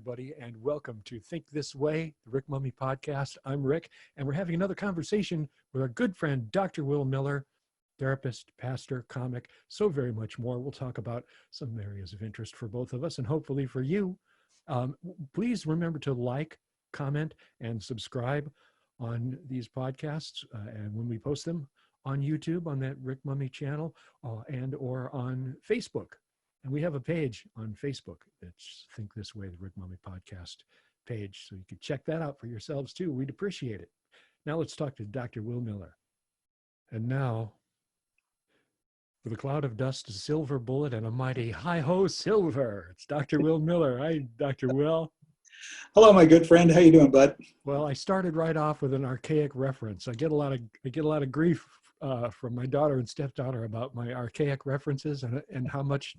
everybody, and welcome to Think This Way, the Rick Mummey podcast. I'm Rick, and we're having another conversation with our good friend, Dr. Will Miller, therapist, pastor, comic, so very much more. We'll talk about some areas of interest for both of us and hopefully for you. Please remember to like, comment, and subscribe on these podcasts, and when we post them on YouTube, on that Rick Mummey channel, and or on Facebook. And we have a page on Facebook that's Think This Way, the Rick Mummey podcast page. So you can check that out for yourselves too. We'd appreciate it. Now let's talk to Dr. Will Miller. And now, with a cloud of dust, a silver bullet, and a mighty hi-ho silver, it's Dr. Will Miller. Hi, Dr. Will. Hello, my good friend. How you doing, bud? Well, I started right off with an archaic reference. I get a lot of grief from my daughter and stepdaughter about my archaic references and how much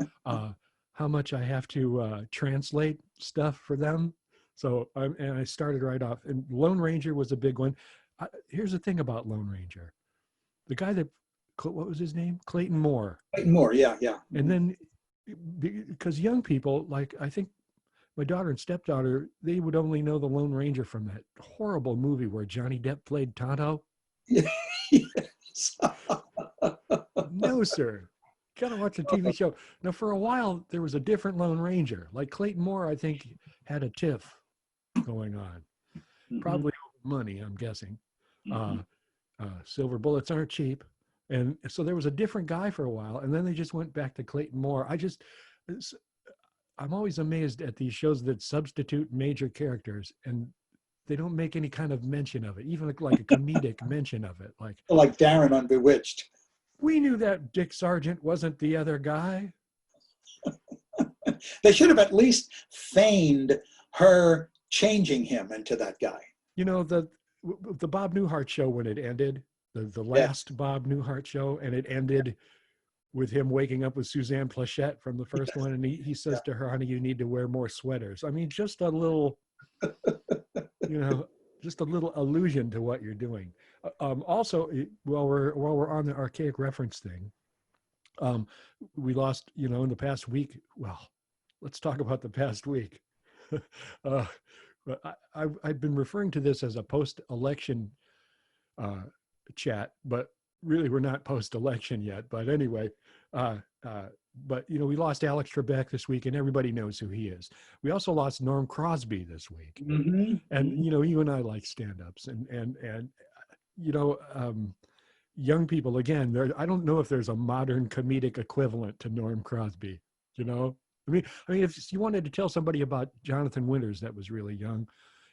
I have to translate stuff for them. So I started right off. And Lone Ranger was a big one. Here's the thing about Lone Ranger. The guy that, what was his name? Clayton Moore. Clayton Moore, yeah. And then, because young people, like I think my daughter and stepdaughter, they would only know the Lone Ranger from that horrible movie where Johnny Depp played Tonto. Yes. No, sir. Gotta watch a TV show. Now, for a while, there was a different Lone Ranger. Like Clayton Moore, I think, had a tiff going on. Probably money, I'm guessing. Silver bullets aren't cheap. And so there was a different guy for a while, and then they just went back to Clayton Moore. I'm always amazed at these shows that substitute major characters, and they don't make any kind of mention of it, even like a comedic mention of it. Like Darren on Bewitched. We knew that Dick Sargent wasn't the other guy. They should have at least feigned her changing him into that guy. You know, the Bob Newhart show, when it ended, the last Bob Newhart show, and it ended with him waking up with Suzanne Plachette from the first one, and he says to her, "Honey, you need to wear more sweaters." I mean, just a little, just a little allusion to what you're doing. Also, while we're on the archaic reference thing, we lost, in the past week. Well, let's talk about the past week. I've been referring to this as a post-election chat, but really we're not post-election yet. But anyway, we lost Alex Trebek this week, and everybody knows who he is. We also lost Norm Crosby this week. And you and I like stand-ups, and young people, again, I don't know if there's a modern comedic equivalent to Norm Crosby. I mean, if you wanted to tell somebody about Jonathan Winters that was really young,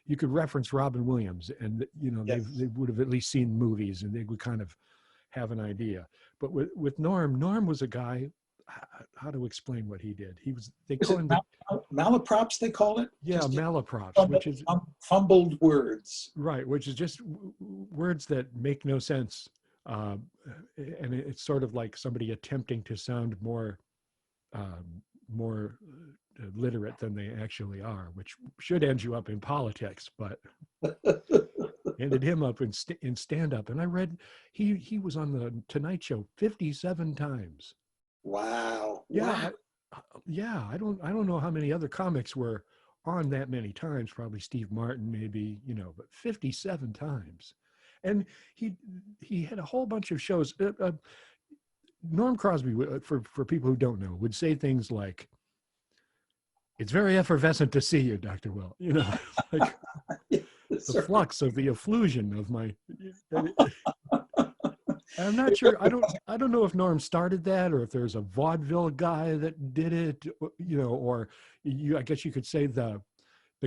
you could reference Robin Williams, and they would have at least seen movies, and they would kind of have an idea. But with Norm was a guy. How to explain what he did? They call him malaprops. They call it. Yeah, malaprops, which is fumbled words. Right, which is just words that make no sense, and it's sort of like somebody attempting to sound more literate than they actually are, which should end you up in politics, but ended him up in stand-up. And I read he was on the Tonight Show 57 times. Wow. Yeah. Yeah. I don't know how many other comics were on that many times. Probably Steve Martin, maybe, but 57 times. And he had a whole bunch of shows. Norm Crosby, for people who don't know, would say things like, "It's very effervescent to see you, Dr. Will." Like the flux of the efflusion of my. I'm not sure. I don't know if Norm started that, or if there's a vaudeville guy that did it, or I guess you could say the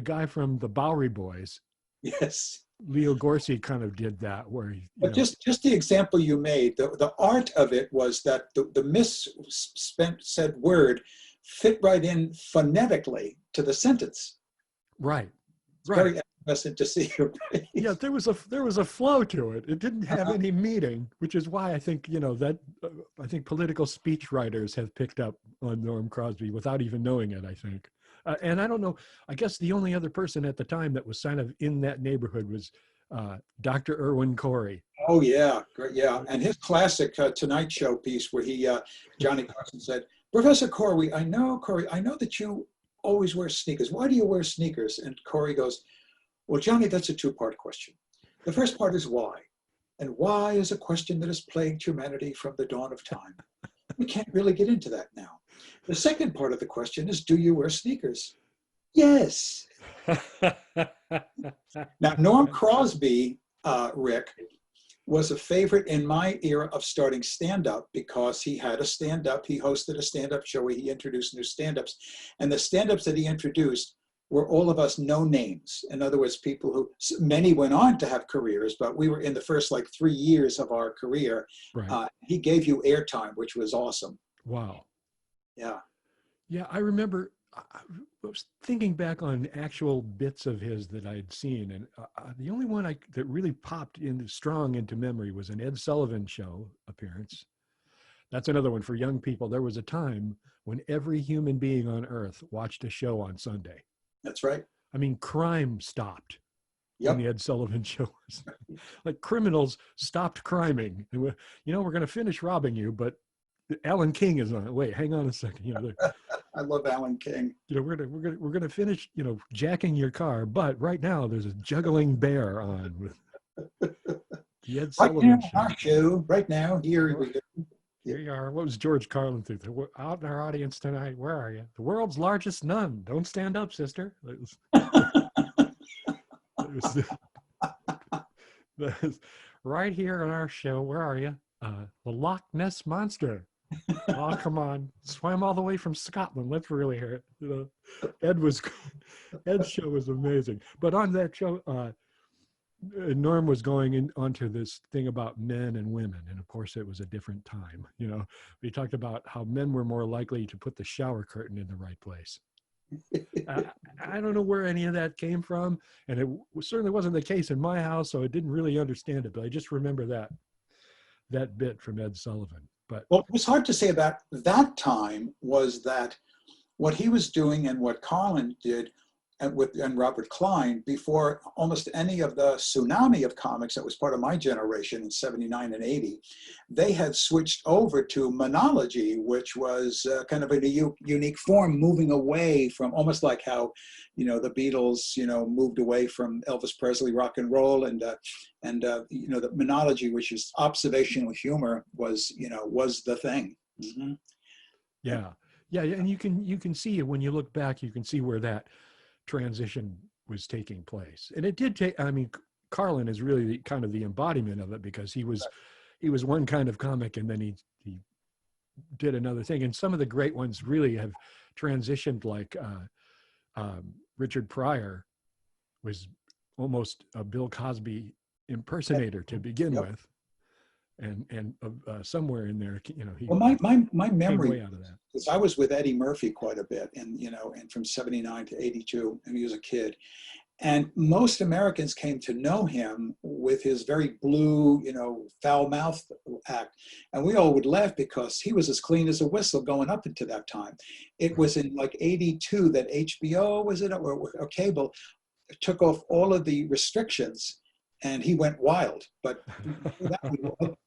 guy from the Bowery Boys. Yes. Leo Gorcey kind of did that, where But just the example you made, the art of it was that the misspent said word fit right in phonetically to the sentence. Right. Very interesting to see your face. Yeah, there was a flow to it. It didn't have any meaning, which is why I think I think political speech writers have picked up on Norm Crosby without even knowing it, I think. And I don't know, I guess the only other person at the time that was kind of in that neighborhood was Dr. Irwin Corey. Oh, yeah. Great, yeah. And his classic Tonight Show piece where Johnny Carson said, "Professor Corey, I know that you always wear sneakers. Why do you wear sneakers? And Corey goes, well, Johnny, that's a two-part question. The first part is why. And why is a question that has plagued humanity from the dawn of time. We can't really get into that now. The second part of the question is, do you wear sneakers? Yes. Now, Norm Crosby, Rick, was a favorite in my era of starting stand-up because he had a stand-up. He hosted a stand-up show where he introduced new stand-ups. And the stand-ups that he introduced were all of us no names. In other words, people who, many went on to have careers, but we were in the first like 3 years of our career. Right. He gave you airtime, which was awesome. Wow. Yeah. Yeah, I remember, I was thinking back on actual bits of his that I'd seen, and the only one that really popped in strong into memory was an Ed Sullivan Show appearance. That's another one for young people. There was a time when every human being on earth watched a show on Sunday. That's right. I mean, crime stopped Yep. when the Ed Sullivan Show was like criminals stopped criming. And we're going to finish robbing you, but Alan King is on it. Wait, hang on a second. I love Alan King. We're gonna finish, jacking your car, but right now there's a juggling bear on with the Ed Sullivan Show. Our show right now. Here we go. Here you are. What was George Carlin through? We're out in our audience tonight. Where are you? The world's largest nun. Don't stand up, sister. It was right here on our show. Where are you? The Loch Ness Monster. Oh, come on. Swam all the way from Scotland. Let's really hear it. Ed's show was amazing. But on that show, Norm was going onto this thing about men and women. And of course, it was a different time. We talked about how men were more likely to put the shower curtain in the right place. I don't know where any of that came from. And it certainly wasn't the case in my house, so I didn't really understand it. But I just remember that bit from Ed Sullivan. But what was hard to say about that time was that what he was doing and what Carlin did and Robert Klein, before almost any of the tsunami of comics that was part of my generation in 79 and 80, they had switched over to monology, which was kind of a unique form, moving away from almost like how, the Beatles, moved away from Elvis Presley rock and roll, and the monology, which is observational humor, was the thing. Mm-hmm. Yeah, and you can see it when you look back. You can see where that transition was taking place, and it did take. I mean, Carlin is really kind of the embodiment of it, because he was one kind of comic, and then he did another thing. And some of the great ones really have transitioned, like Richard Pryor was almost a Bill Cosby impersonator to begin with, and somewhere in there, he my memory way out of that. Because I was with Eddie Murphy quite a bit, and from 79 to 82, and he was a kid. And most Americans came to know him with his very blue, foul-mouthed act. And we all would laugh because he was as clean as a whistle going up into that time. It was in like 82 that HBO, was it, or cable, took off all of the restrictions, and he went wild. But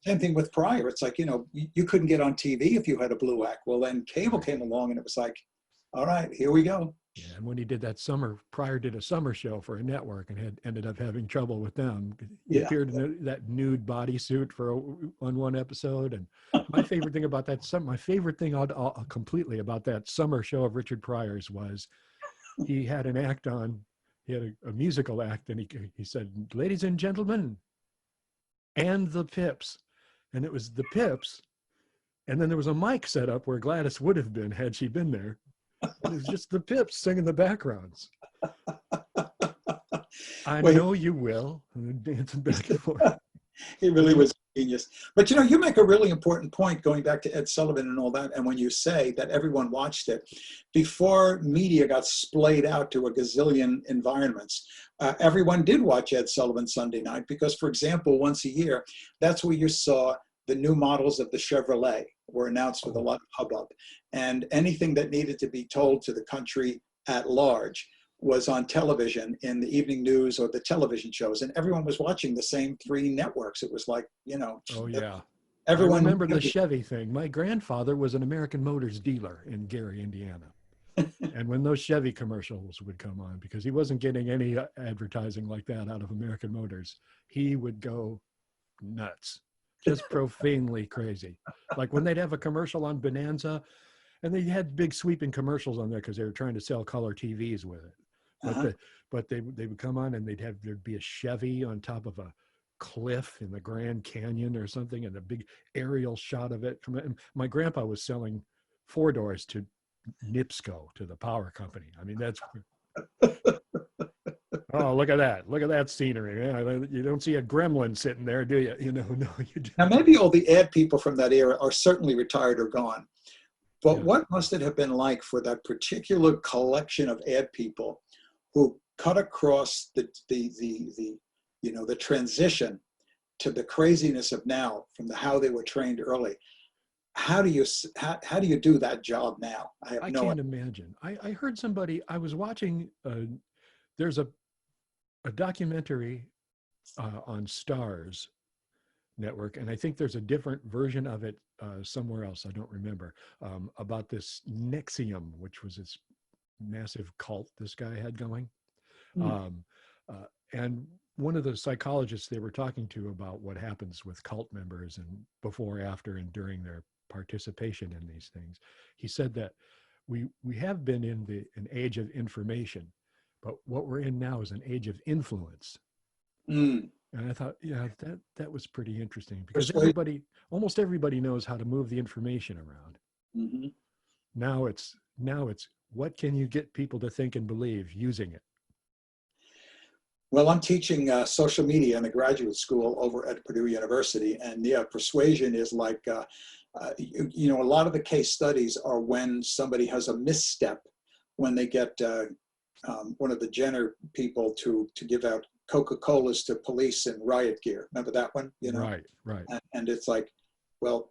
same thing with Pryor. It's like, you couldn't get on TV if you had a blue act. Well, then cable came along, and it was like, all right, here we go. Yeah, and when he did that Pryor did a summer show for a network and ended up having trouble with them. He appeared in that nude bodysuit on one episode. And my favorite thing about my favorite thing completely about that summer show of Richard Pryor's was he had an act on. He had a musical act, and he said, "Ladies and gentlemen, and the Pips," and it was the Pips, and then there was a mic set up where Gladys would have been had she been there. It was just the Pips singing the backgrounds. I know you will, and then dancing back and forth. He really was genius. But you make a really important point going back to Ed Sullivan and all that. And when you say that everyone watched it, before media got splayed out to a gazillion environments, everyone did watch Ed Sullivan Sunday night because, for example, once a year, that's where you saw the new models of the Chevrolet were announced with a lot of hubbub. And anything that needed to be told to the country at large was on television in the evening news or the television shows, and everyone was watching the same 3 networks. It was like, Oh yeah. Everyone I remember the Chevy thing. My grandfather was an American Motors dealer in Gary, Indiana. And when those Chevy commercials would come on, because he wasn't getting any advertising like that out of American Motors, he would go nuts, just profanely crazy. Like when they'd have a commercial on Bonanza, and they had big sweeping commercials on there because they were trying to sell color TVs with it. But Uh-huh. they would come on and there'd be a Chevy on top of a cliff in the Grand Canyon or something, and a big aerial shot of it. My grandpa was selling 4-doors to NIPSCO, to the power company. I mean, that's, oh, look at that. Look at that scenery. Yeah, you don't see a gremlin sitting there, do you? You know, no, you Now, don't. maybe all the ad people from that era are certainly retired or gone. But Yeah. what must it have been like for that particular collection of ad people who cut across the transition to the craziness of now from how they were trained early? How do you do that job now? I have I no can't imagine. I heard somebody, I was watching, there's a documentary on Stars Network, and I think there's a different version of it somewhere else. I don't remember, about this Nexium, which was this massive cult this guy had going. idea. Um, and one of the psychologists they were talking to about what happens with cult members and before, after, and during their participation in these things, he said that we have been in an age of information, but what we're in now is an age of influence. Mm. And I thought, yeah, that was pretty interesting, because Persuade. almost everybody knows how to move the information around. Mhm. Now it's what can you get people to think and believe using it? Well, I'm teaching social media in the graduate school over at Purdue University, and yeah, persuasion is like, a lot of the case studies are when somebody has a misstep, when they get one of the Jenner people to give out Coca-Colas to police in riot gear. Remember that one? Right, right. And it's like, well,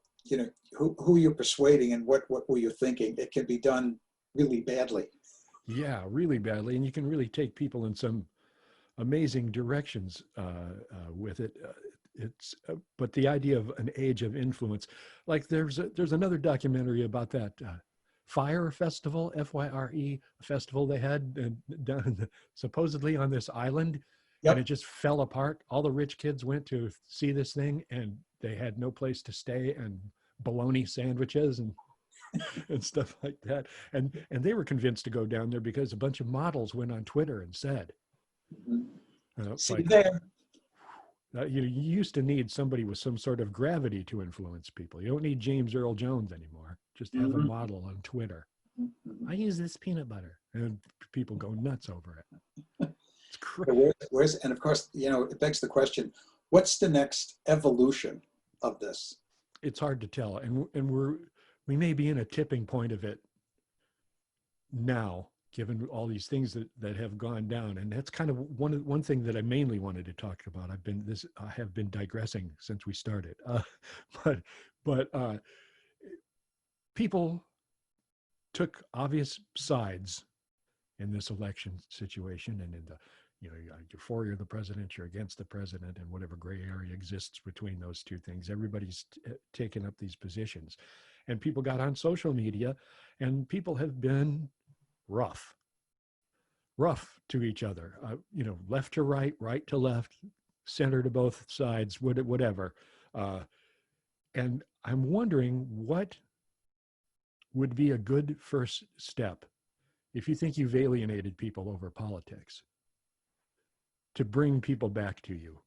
who you're persuading and what were you thinking? It can be done really badly. Yeah, really badly, and you can really take people in some amazing directions with it. But the idea of an age of influence, like there's another documentary about that fire festival, FYRE festival they had done supposedly on this island, and it Yep. just fell apart. All the rich kids went to see this thing, and they had no place to stay, and bologna sandwiches and stuff like that. And they were convinced to go down there because a bunch of models went on Twitter and said, Mhm. it's See like, there. you used to need somebody with some sort of gravity to influence people. You don't need James Earl Jones anymore. Just have a Mhm. model on Twitter. Mhm. I use this peanut butter, and people go nuts over it. It's So and of course, it begs the question, what's the next evolution of this? it's hard to tell, and we may be in a tipping point of it now, given all these things that have gone down. And that's kind of one thing that I mainly wanted to talk about. I have been digressing since we started, but people took obvious sides in this election situation, and in the, you're for, you're the president, you're against the president, and whatever gray area exists between those two things, everybody's taken up these positions, and people got on social media, and people have been rough to each other, left to right, right to left, center to both sides, whatever. Uh, and I'm wondering what would be a good first step, if you think you've alienated people over politics, to bring people back to you.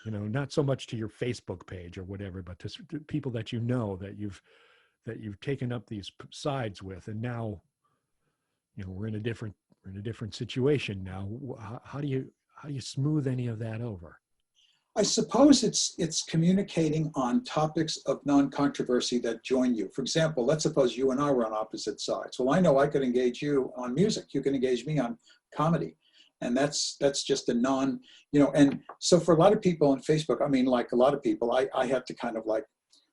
Not so much to your Facebook page or whatever, but to people that you've taken up these sides with, and now we're in a different situation now. How do you smooth any of that over? I suppose it's communicating on topics of non-controversy that join you. For example, let's suppose you and I were on opposite sides. Well, I know I could engage you on music. You can engage me on comedy. And that's just a and so for a lot of people on Facebook, I mean, like a lot of people, I have to kind of like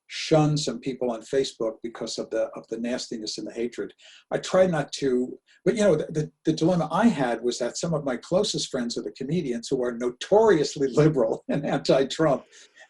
shun some people on Facebook because of the nastiness and the hatred. I try not to, but the dilemma I had was that some of my closest friends are the comedians who are notoriously liberal and anti-Trump.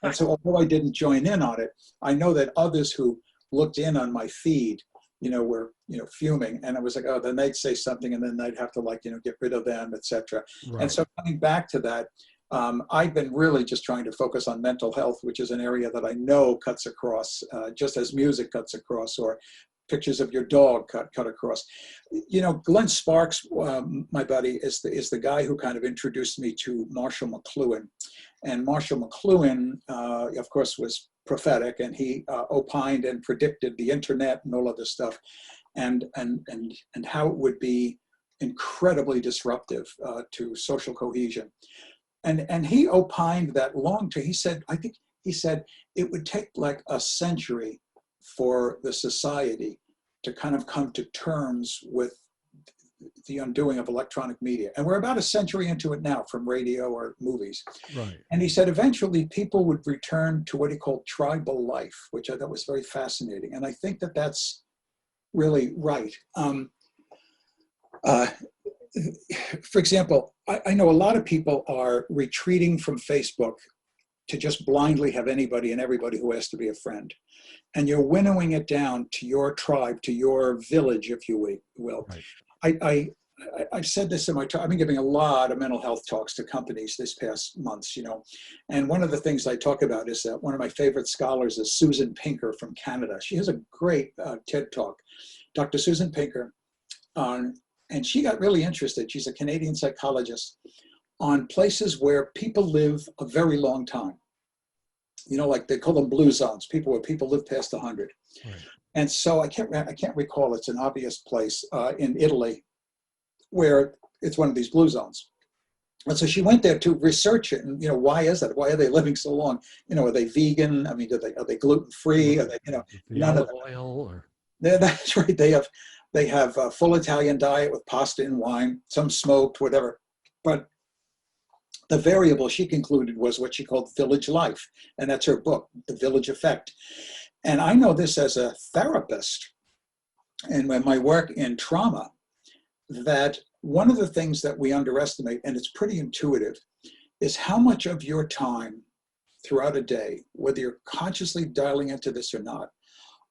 And so although I didn't join in on it, I know that others who looked in on my feed were, fuming. And I was like, oh, then they'd say something and then they'd have to like, get rid of them, etc. And Right. so coming back to that, I've been really just trying to focus on mental health, which is an area that I know cuts across, just as music cuts across, or pictures of your dog cut across. Glenn Sparks, my buddy, is the guy who kind of introduced me to Marshall McLuhan. And Marshall McLuhan, of course, was prophetic, and he opined and predicted the internet and all of this stuff, and how it would be incredibly disruptive to social cohesion. And he opined that he said it would take like a century for the society to kind of come to terms with the undoing of electronic media. And we're about a century into it now from radio or movies. Right. And he said eventually people would return to what he called tribal life, which I thought was very fascinating. And I think that that's really right. For example, I know a lot of people are retreating from Facebook to just blindly have anybody and everybody who has to be a friend. And you're winnowing it down to your tribe, to your village, if you will. Right. I've said this in my talk. I've been giving a lot of mental health talks to companies this past months, and one of the things I talk about is that one of my favorite scholars is Susan Pinker from Canada. She has a great TED talk, Dr. Susan Pinker, and she got really interested. She's a Canadian psychologist on places where people live a very long time. Like they call them blue zones, where people live past 100. Right. And so I can't recall. It's an obvious place in Italy where it's one of these blue zones. And so she went there to research it. And, why is that? Why are they living so long? Are they vegan? I mean, are they gluten-free? Are they, none of oil or? That's right. They have a full Italian diet with pasta and wine, some smoked, whatever. But the variable she concluded was what she called village life. And that's her book, The Village Effect. And I know this as a therapist and when my work in trauma, that one of the things that we underestimate, and it's pretty intuitive, is how much of your time throughout a day, whether you're consciously dialing into this or not,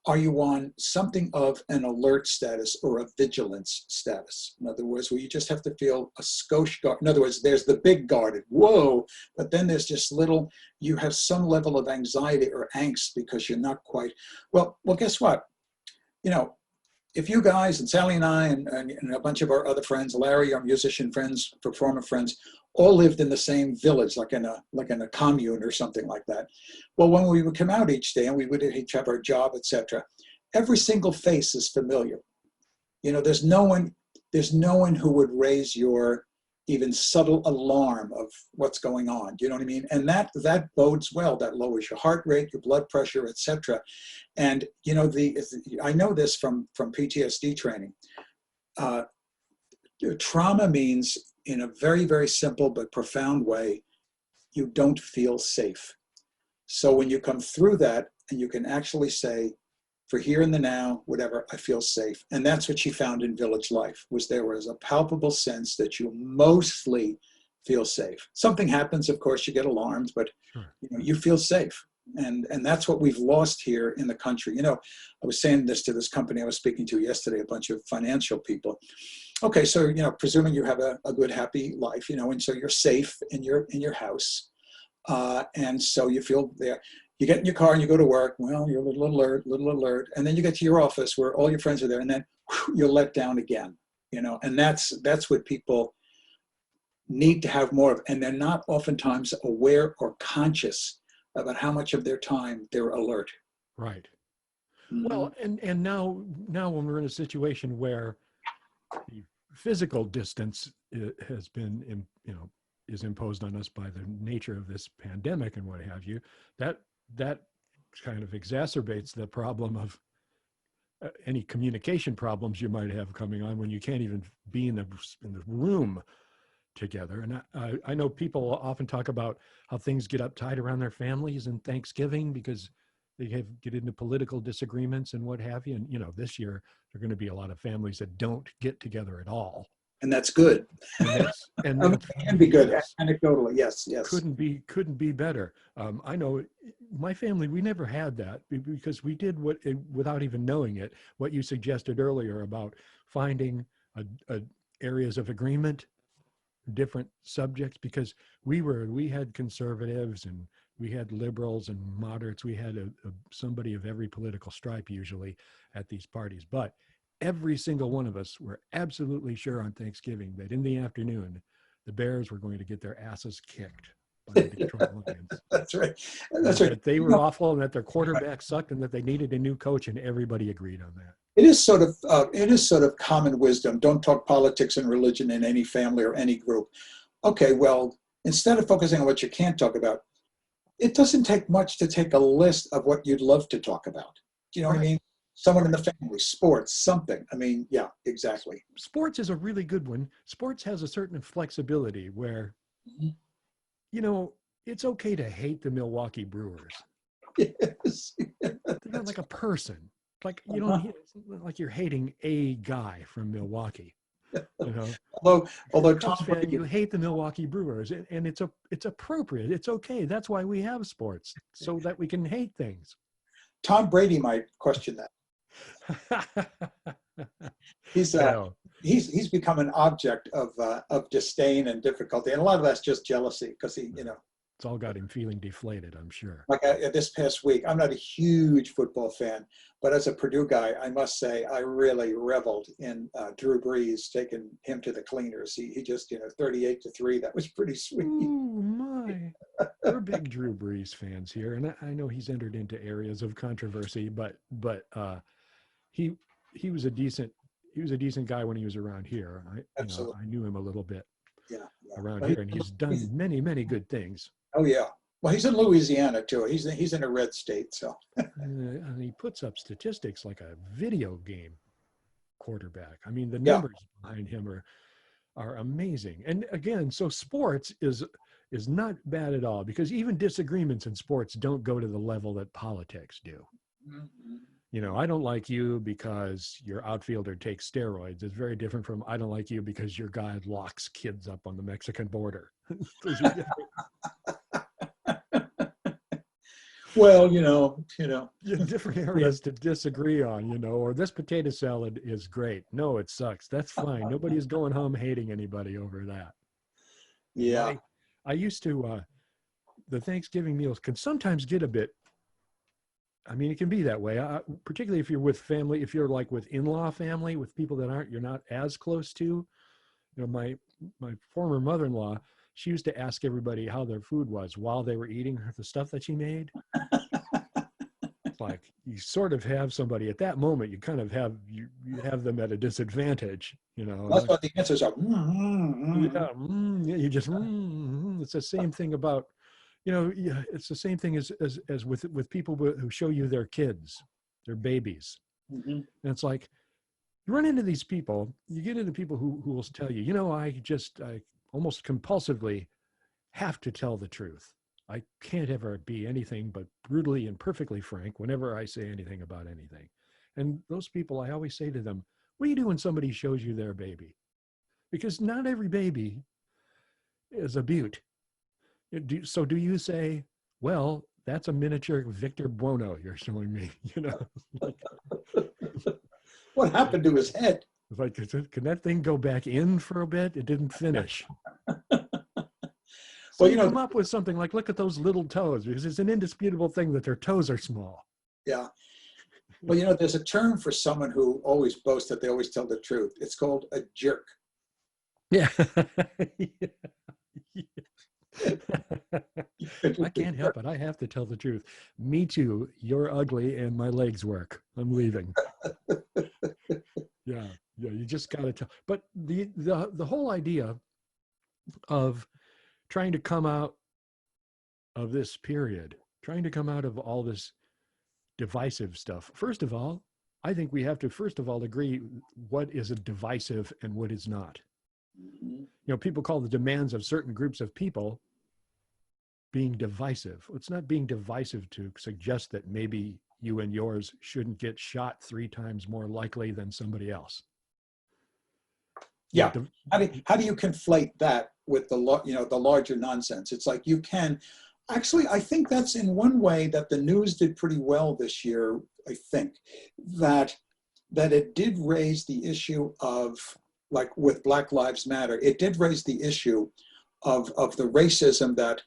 are you on something of an alert status or a vigilance status? In other words, where you just have to feel a skosh guard. In other words, there's the big guarded, whoa, but then there's just little, you have some level of anxiety or angst because you're not quite, well, guess what? If you guys and Sally and I and a bunch of our other friends, Larry, our musician friends, performer friends, all lived in the same village, like in a commune or something like that. Well, when we would come out each day and we would each have our job, etc., every single face is familiar. There's no one who would raise your even subtle alarm of what's going on. You know what I mean? And that bodes well. That lowers your heart rate, your blood pressure, etc. And I know this from PTSD training. Trauma means, in a very, very simple but profound way, you don't feel safe. So when you come through that and you can actually say, for here and the now, whatever, I feel safe. And that's what she found in Village Life, there was a palpable sense that you mostly feel safe. Something happens, of course, you get alarmed, but Sure. You feel safe. And that's what we've lost here in the country. I was saying this to this company I was speaking to yesterday, a bunch of financial people. Okay, so, presuming you have a good, happy life, and so you're safe in your house. And so you feel there. You get in your car and you go to work. Well, you're a little alert. And then you get to your office where all your friends are there. And then you're let down again, and that's what people need to have more of. And they're not oftentimes aware or conscious about how much of their time they're alert. Right. Mm-hmm. Well, and now when we're in a situation where the physical distance has been, is imposed on us by the nature of this pandemic and what have you, that kind of exacerbates the problem of any communication problems you might have coming on when you can't even be in the room together. And I know people often talk about how things get uptight around their families and Thanksgiving because they get into political disagreements and what have you. And, this year, there are going to be a lot of families that don't get together at all. And that's good. And it can be good, yes, anecdotally. Yes. Couldn't be better. I know my family, we never had that because we did without even knowing it, what you suggested earlier about finding a areas of agreement, different subjects, because we had conservatives and we had liberals and moderates. We had somebody of every political stripe usually at these parties, but every single one of us were absolutely sure on Thanksgiving that in the afternoon, the Bears were going to get their asses kicked by the Detroit Lions. That's right. That's And right. that they were awful and that their quarterback sucked and that they needed a new coach, and everybody agreed on that. It is sort of common wisdom. Don't talk politics and religion in any family or any group. Okay, well, instead of focusing on what you can't talk about, it doesn't take much to take a list of what you'd love to talk about. Do you know what I mean? Someone in the family, sports, something. I mean, yeah, exactly. Sports is a really good one. Sports has a certain flexibility where, you know, it's okay to hate the Milwaukee Brewers. Yes. They're not like a person. Like, you don't, it's not like you're hating a guy from Milwaukee. You know, although Tom fan, you hate the Milwaukee Brewers, and it's appropriate. It's okay. That's why we have sports, so that we can hate things. Tom Brady might question that. He's become an object of disdain and difficulty, and a lot of that's just jealousy because it's all got him feeling deflated, I'm sure. Like this past week, I'm not a huge football fan, but as a Purdue guy, I must say I really reveled in Drew Brees taking him to the cleaners. He just 38-3. That was pretty sweet. Oh my! We're big Drew Brees fans here, and I know he's entered into areas of controversy, but he was a decent guy when he was around here. I knew him a little bit around here, and he's done many good things. Oh yeah. Well, he's in Louisiana too. He's in a red state, so. And he puts up statistics like a video game quarterback. I mean, the numbers behind him are amazing. And again, so sports is not bad at all, because even disagreements in sports don't go to the level that politics do. Mm-hmm. You know, I don't like you because your outfielder takes steroids. It's very different from I don't like you because your guy locks kids up on the Mexican border. Those are different. Well, different areas to disagree on, or this potato salad is great. No, it sucks. That's fine. Nobody's going home hating anybody over that. Yeah. I used to, the Thanksgiving meals can sometimes get a bit, I mean, it can be that way, particularly if you're with family, if you're like with in-law family, with people that you're not as close to. My former mother-in-law, she used to ask everybody how their food was while they were eating the stuff that she made. It's like you sort of have somebody at that moment, you kind of have, you have them at a disadvantage, That's what the answers are. You just, it's the same thing about, it's the same thing as with people who show you their kids, their babies. Mm-hmm. And it's like, you run into these people, you get into people who will tell you, I almost compulsively have to tell the truth. I can't ever be anything but brutally and perfectly frank whenever I say anything about anything. And those people, I always say to them, what do you do when somebody shows you their baby? Because not every baby is a beaut. So do you say, well, that's a miniature Victor Buono you're showing me, What happened to his head? Like, can that thing go back in for a bit? It didn't finish. So you come up with something like, look at those little toes, because it's an indisputable thing that their toes are small. Yeah. Well, there's a term for someone who always boasts that they always tell the truth. It's called a jerk. Yeah. I can't help it. I have to tell the truth. Me too. You're ugly and my legs work. I'm leaving. Yeah. You just got to tell. But the whole idea of trying to come out of this period, trying to come out of all this divisive stuff. First of all, I think we have to agree what is a divisive and what is not. Mm-hmm. People call the demands of certain groups of people being divisive. It's not being divisive to suggest that maybe you and yours shouldn't get shot 3 times more likely than somebody else. Yeah. How do you conflate that with the larger nonsense? It's like you can Actually, I think that's in one way that the news did pretty well this year. I think that it did raise the issue of, like with Black Lives Matter, it did raise the issue of the racism that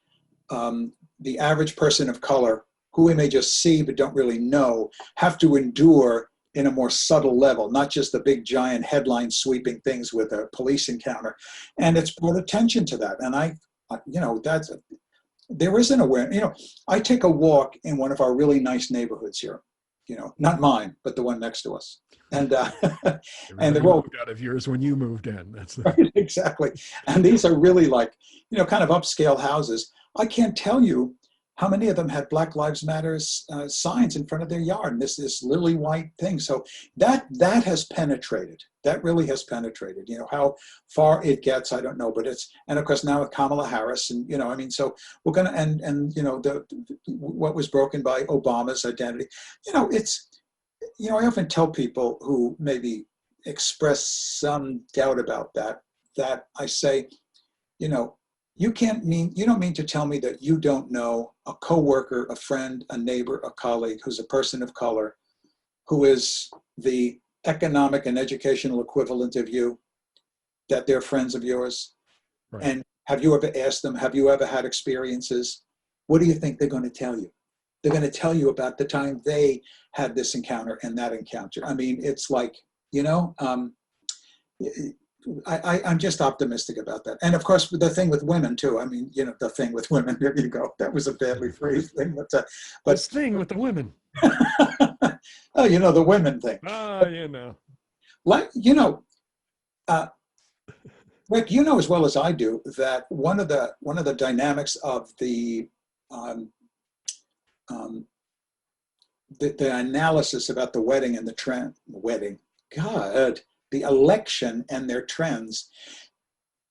the average person of color, who we may just see but don't really know, have to endure in a more subtle level, not just the big giant headline sweeping things with a police encounter. And it's brought attention to that. And there is an awareness. I take a walk in one of our really nice neighborhoods here, not mine, but the one next to us. And and they're all moved out of yours when you moved in. That's right, exactly. And these are really like, kind of upscale houses. I can't tell you how many of them had Black Lives Matter signs in front of their yard, and this lily white thing. So that has penetrated. That really has penetrated. How far it gets, I don't know, but and of course now with Kamala Harris, and so we're gonna and what was broken by Obama's identity. I often tell people who maybe express some doubt about that I say, you don't mean to tell me that you don't know a coworker, a friend, a neighbor, a colleague who's a person of color, who is the economic and educational equivalent of you, that they're friends of yours. right. And have you ever asked them, have you ever had experiences? What do you think they're going to tell you? They're going to tell you about the time they had this encounter and that encounter. I mean, it's like, I'm just optimistic about that. And of course, the thing with women too. I mean, the thing with women, there you go. That was a badly phrased thing. But This thing with the women. Oh, the women thing. Like, Rick, as well as I do that one of the dynamics of the analysis about the wedding and the election and their trends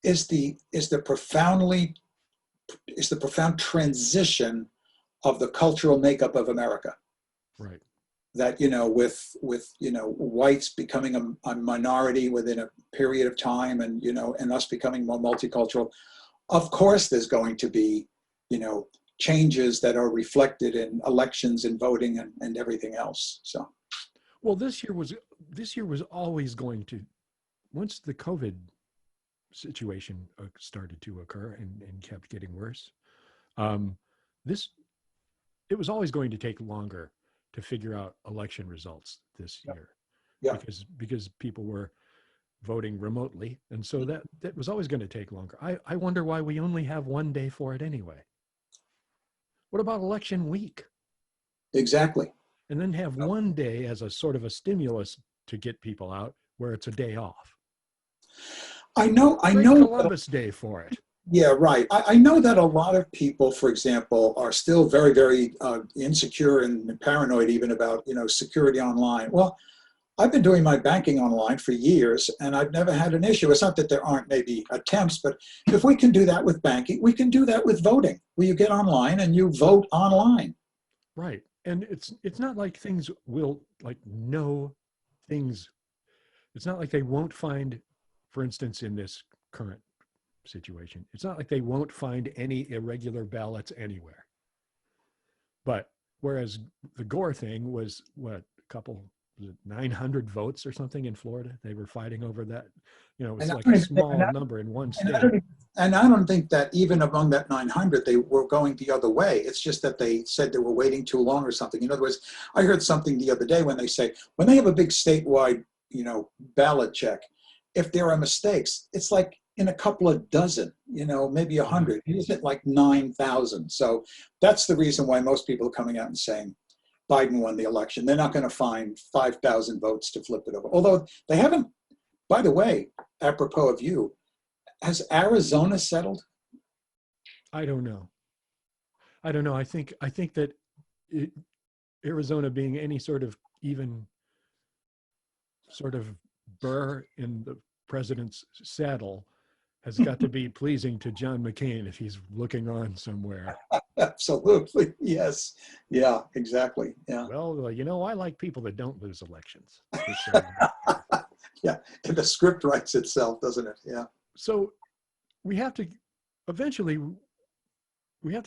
is the profound transition of the cultural makeup of America. Right. That with whites becoming a minority within a period of time, and and us becoming more multicultural, of course there's going to be changes that are reflected in elections and voting and everything else. So, well, this year was always going to, once the COVID situation started to occur and kept getting worse, it was always going to take longer to figure out election results this year. Yeah. Because people were voting remotely, and so that was always going to take longer. I wonder why we only have one day for it anyway. What about election week? Exactly. And then have one day as a sort of a stimulus to get people out, where it's a day off. I know Columbus Day for it. Yeah, right. I know that a lot of people, for example, are still very, very insecure and paranoid even about, security online. Well, I've been doing my banking online for years, and I've never had an issue. It's not that there aren't maybe attempts, but if we can do that with banking, we can do that with voting, where you get online and you vote online. Right. And it's not like things will, it's not like they won't find, for instance, in this current situation, it's not like they won't find any irregular ballots anywhere. But whereas the Gore thing was, what, a couple, 900 votes or something in Florida, they were fighting over that. It was like a small number in one state. And I don't think that even among that 900, they were going the other way. It's just that they said they were waiting too long or something. In other words, I heard something the other day when they have a big statewide, ballot check, if there are mistakes, it's like in a couple of dozen, maybe 100. It isn't like 9,000. So that's the reason why most people are coming out and saying Biden won the election. They're not going to find 5,000 votes to flip it over. Although they haven't, by the way, apropos of you, has Arizona settled? I don't know. I think that Arizona being any sort of even sort of burr in the president's saddle has got to be pleasing to John McCain if he's looking on somewhere. Absolutely. Yes. Yeah, exactly. Yeah. Well, I like people that don't lose elections. Yeah. And the script writes itself, doesn't it? Yeah. So we have to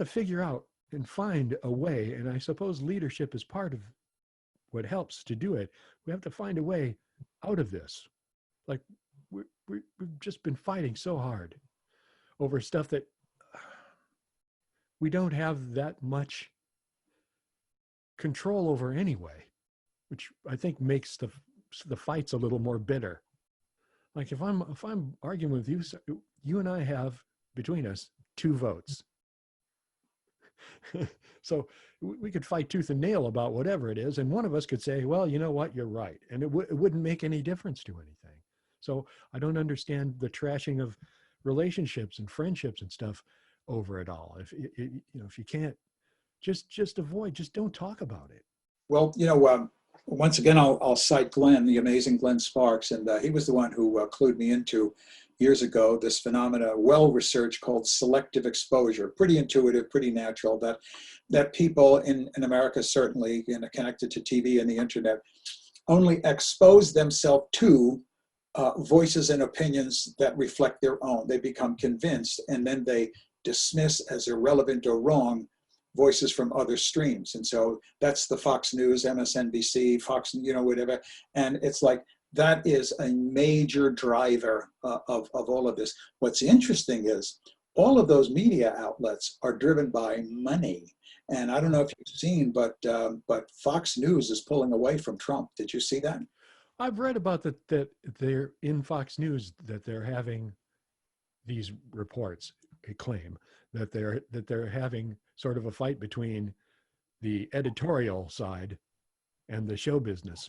figure out and find a way, and I suppose leadership is part of what helps to do it. We have to find a way out of this. Like we've just been fighting so hard over stuff that we don't have that much control over anyway, which I think makes the fights a little more bitter. Like if I'm arguing with you, you and I have between us 2 votes. So we could fight tooth and nail about whatever it is, and one of us could say, well, you know what, you're right, and it wouldn't make any difference to anything. So I don't understand the trashing of relationships and friendships and stuff over it all. If you can't, just avoid, just don't talk about it. Well, once again, I'll cite Glenn, the amazing Glenn Sparks, and he was the one who clued me into years ago this phenomena, well-researched, called selective exposure. Pretty intuitive, pretty natural, that people in America, certainly connected to TV and the internet, only expose themselves to voices and opinions that reflect their own. They become convinced, and then they dismiss as irrelevant or wrong voices from other streams. And so that's the Fox News, MSNBC, Fox, whatever. And it's like, that is a major driver of all of this. What's interesting is all of those media outlets are driven by money. And I don't know if you've seen, but Fox News is pulling away from Trump. Did you see that? I've read about that they're in Fox News, that they're having these reports, a claim that they're having sort of a fight between the editorial side and the show business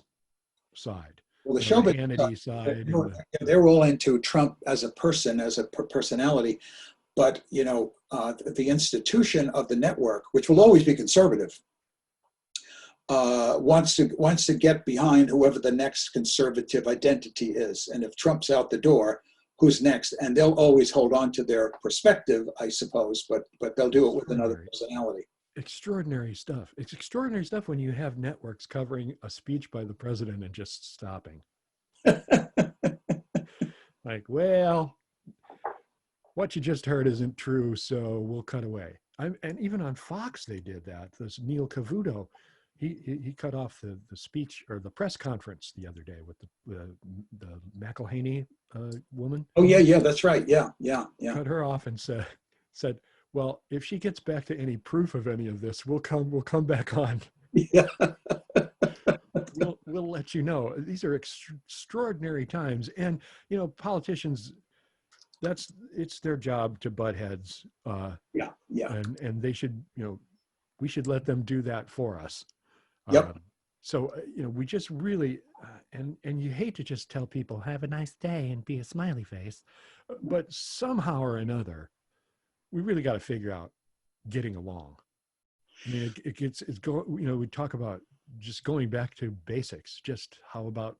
side. Well, the show Hannity side. They're all into Trump as a person, as a personality, but the institution of the network, which will always be conservative, wants to get behind whoever the next conservative identity is. And if Trump's out the door, who's next? And they'll always hold on to their perspective, I suppose, but they'll do it with another personality. Extraordinary stuff. It's extraordinary stuff when you have networks covering a speech by the president and just stopping. Like, well, what you just heard isn't true, so we'll cut away. And even on Fox, they did that. This Neil Cavuto, he cut off the speech or the press conference the other day with the McElhaney woman. Oh yeah, that's right. Yeah. Cut her off and said, well, if she gets back to any proof of any of this, we'll come back on. Yeah. We'll let you know. These are extraordinary times, and politicians, it's their job to butt heads. Yeah. And they should, we should let them do that for us. Yep. So we just really, and you hate to just tell people have a nice day and be a smiley face, but somehow or another, we really got to figure out getting along. I mean, we talk about just going back to basics. Just how about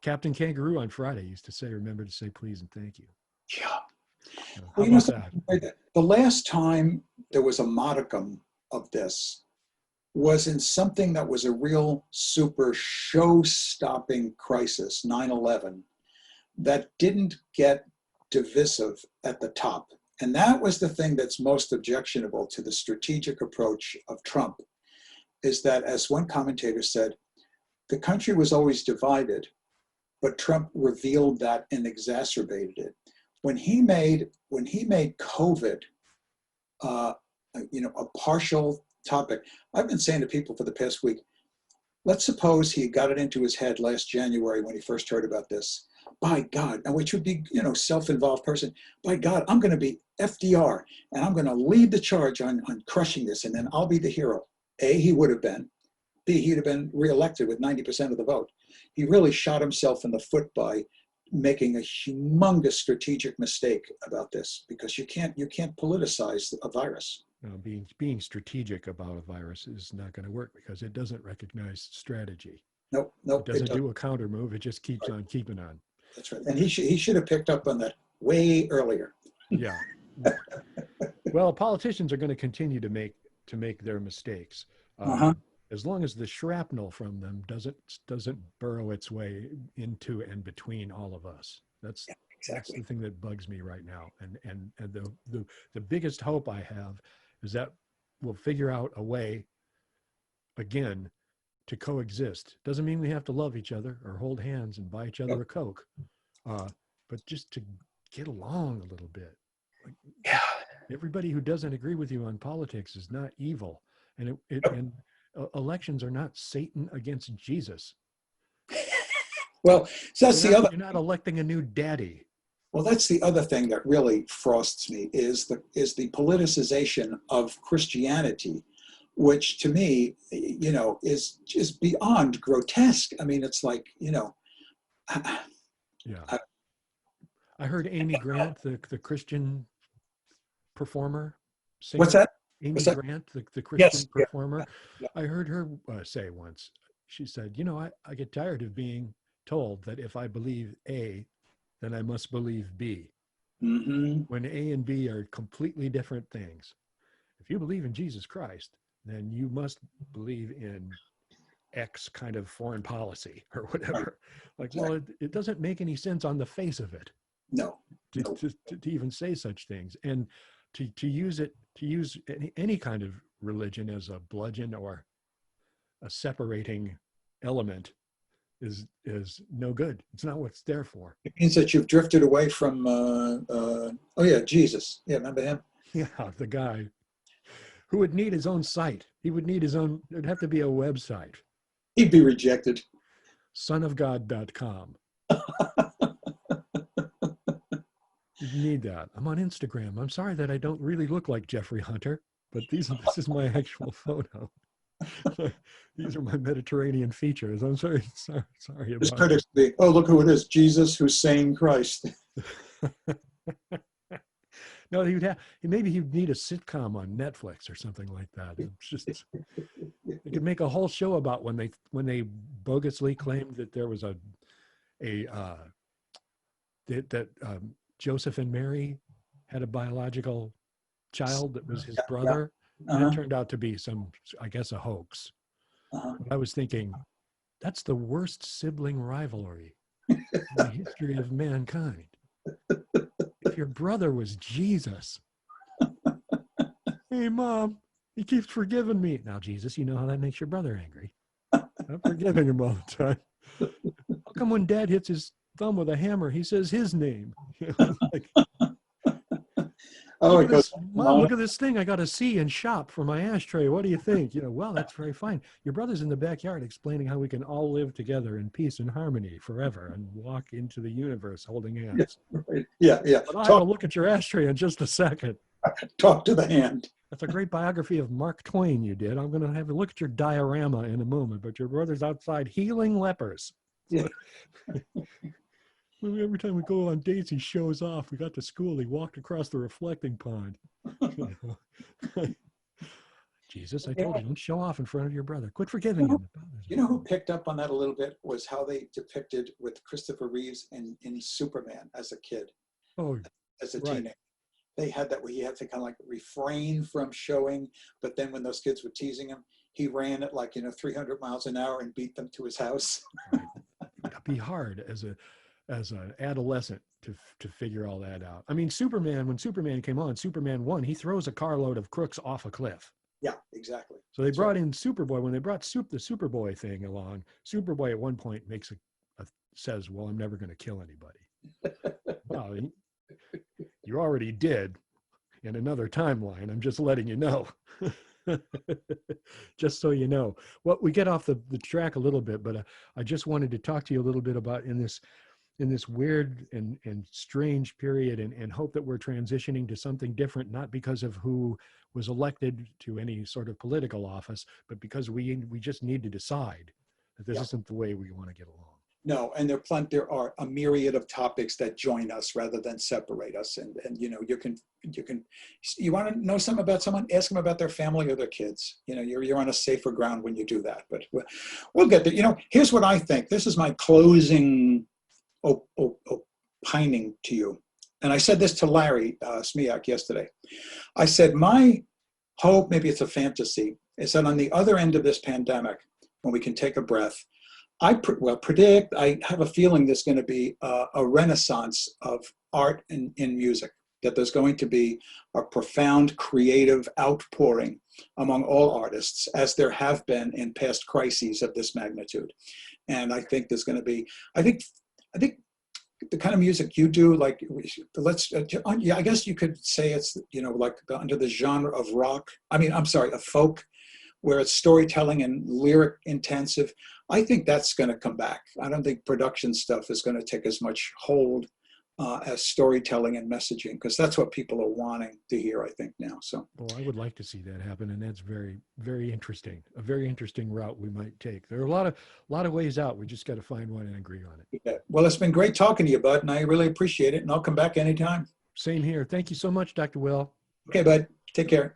Captain Kangaroo on Friday used to say, remember to say please and thank you. Yeah. How about that? The last time there was a modicum of this was in something that was a real super show-stopping crisis, 9/11, that didn't get divisive at the top. And that was the thing that's most objectionable to the strategic approach of Trump, is that, as one commentator said, the country was always divided, but Trump revealed that and exacerbated it. When he made COVID, a partial topic, I've been saying to people for the past week, let's suppose he got it into his head last January when he first heard about this. By God, and which would be, self-involved person, by God, I'm going to be FDR, and I'm going to lead the charge on crushing this, and then I'll be the hero. A, he would have been. B, he'd have been reelected with 90% of the vote. He really shot himself in the foot by making a humongous strategic mistake about this, because you can't politicize a virus. Being strategic about a virus is not going to work because it doesn't recognize strategy. Nope. It doesn't do a counter move. It just keeps on keeping on. That's right. And he should have picked up on that way earlier. Yeah. Well, politicians are going to continue to make their mistakes. As long as the shrapnel from them doesn't burrow its way into and between all of us. That's the thing that bugs me right now. And the biggest hope I have is that we'll figure out a way again to coexist. Doesn't mean we have to love each other or hold hands and buy each other a Coke, but just to get along a little bit. Like, Yeah. everybody who doesn't agree with you on politics is not evil, and elections are not Satan against Jesus. Well, so that's the other. You're not electing a new daddy. Well, that's the other thing that really frosts me is the politicization of Christianity, which to me, is just beyond grotesque. I mean, it's like, Yeah. I heard Amy Grant, the Christian performer, singer. What's that? Amy Grant, the Christian performer. Yeah. I heard her say once, she said, I get tired of being told that if I believe A, then I must believe B. Mm-hmm. When A and B are completely different things. If you believe in Jesus Christ, then you must believe in X kind of foreign policy or whatever. Like, well, it doesn't make any sense on the face of it. No. To even say such things, and to use any kind of religion as a bludgeon or a separating element is no good. It's not what it's there for. It means that you've drifted away from Jesus. Yeah, remember him? Yeah, the guy who would need his own site. He would need his own. It'd have to be a website. He'd be rejected. sonofgod.com. You need that. I'm on Instagram. I'm sorry that I don't really look like Jeffrey Hunter, but this is my actual photo. These are my Mediterranean features. I'm sorry about His critics be, oh, look who it is, Jesus Hussein Christ. No, maybe he'd need a sitcom on Netflix or something like that. It's just, they could make a whole show about when they bogusly claimed that there was that Joseph and Mary had a biological child that was his brother. And it turned out to be a hoax. But I was thinking, that's the worst sibling rivalry in the history of mankind. If your brother was Jesus, hey, Mom, he keeps forgiving me. Now, Jesus, you know how that makes your brother angry. I'm forgiving him all the time. How come when Dad hits his thumb with a hammer, he says his name? Like, Mom, look at this thing I got to see and shop for my ashtray. What do you think? Well, that's very fine. Your brother's in the backyard explaining how we can all live together in peace and harmony forever and walk into the universe holding hands. Yeah. But I have to look at your ashtray in just a second. Talk to the hand. That's a great biography of Mark Twain you did. I'm going to have a look at your diorama in a moment, but your brother's outside healing lepers. Yeah. Every time we go on dates, he shows off. We got to school, he walked across the reflecting pond. Jesus, I told you, don't show off in front of your brother. Quit forgiving him. You know who picked up on that a little bit was how they depicted with Christopher Reeves in Superman as a kid, as a teenager. They had that where he had to kind of like refrain from showing, but then when those kids were teasing him, he ran at 300 miles an hour and beat them to his house. It'd be hard as an adolescent to figure all that out. I mean, when Superman came on, Superman 1, he throws a carload of crooks off a cliff. Yeah, exactly. So they brought in Superboy. When they brought the Superboy thing along, Superboy at one point says, well, I'm never going to kill anybody. Well, you already did in another timeline. I'm just letting you know. Just so you know. Well, we get off the track a little bit, but I just wanted to talk to you a little bit about in this weird and strange period and hope that we're transitioning to something different, not because of who was elected to any sort of political office, but because we just need to decide that this isn't the way we want to get along. No, and there are a myriad of topics that join us rather than separate us. And you want to know something about someone, ask them about their family or their kids. You're on a safer ground when you do that. But we'll get there. Here's what I think. This is my closing opining to you. And I said this to Larry Smiak yesterday. I said, my hope, maybe it's a fantasy, is that on the other end of this pandemic, when we can take a breath, I have a feeling there's going to be a renaissance of art in music, that there's going to be a profound creative outpouring among all artists, as there have been in past crises of this magnitude. And I think there's going to be, I think the kind of music you do, like, yeah, I guess you could say it's, like under the genre of rock. I mean, I'm sorry, of folk, where it's storytelling and lyric intensive. I think that's going to come back. I don't think production stuff is going to take as much hold as storytelling and messaging, because that's what people are wanting to hear, I think, now. So, well, I would like to see that happen, and that's very, very interesting. A very interesting route we might take. There are a lot of ways out. We just got to find one and agree on it. yeah. Well, it's been great talking to you, Bud, and I really appreciate it. And I'll come back anytime. Same here. Thank you so much, Dr. Will. Okay, Bud. Take care.